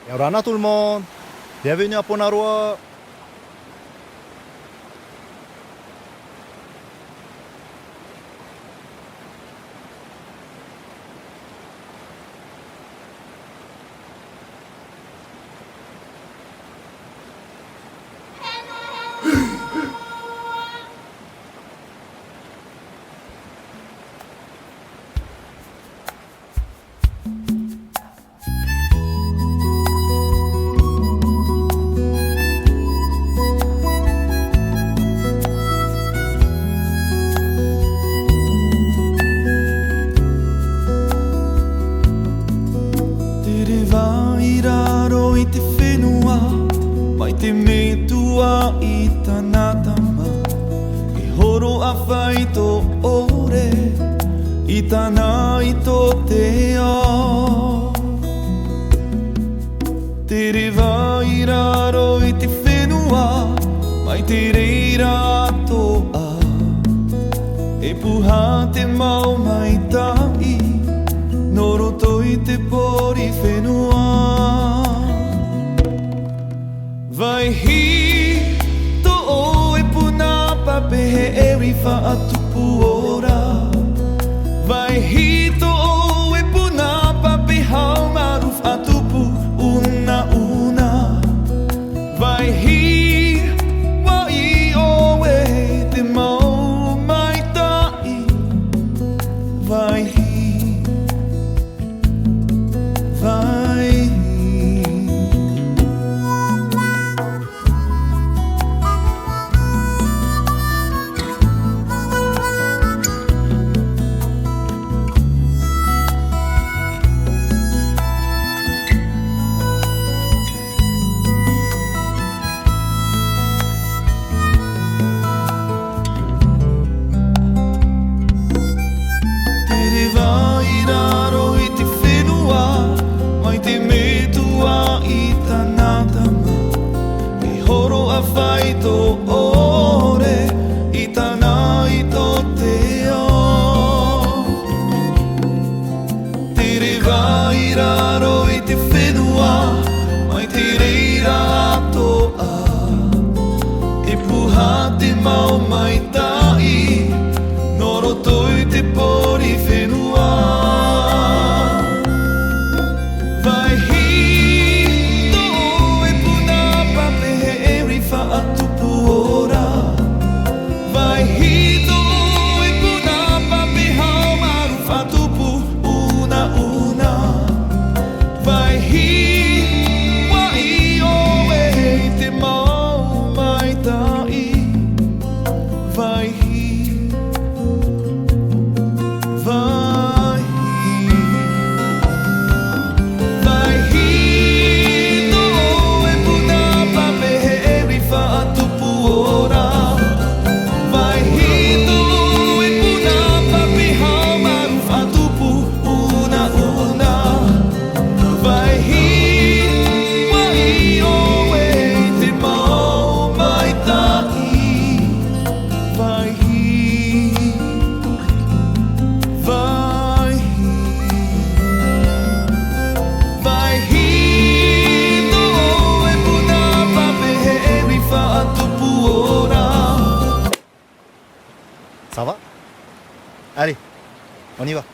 Yorana tout le monde, bienvenue à Ponaroa. Mai te metua I tāna tama E horo a whai tō ore I tāna I tō te ao Te rewa I raro I te whenua Mai te reira tō a E puha te mau mai tai No roto I te pori whenua Vai hi to o e puna pape he e rifa atupu ora Vai hi to o e puna pape hau maruf atupu una Vai hi wa I o e te mau mai tai Vai hi Vai hi Whai tō ore I tāna I tō te ao Te rewa I raro I te whenua Mai te reira tō a E puha te mau mai tai No roto I te pori whenua Vai hi atupu ora Vai hito e puna papi hau maruf atupu una Vai hi wa I o e te mau mai tai Vai hi Vai hi Vai hi atupu ora Vai hito e puna papi hau maruf atupu una Vai hi wa I o e te mau mai tai Vai hi Vai hi Vai hi Ça va? Allez, on y va.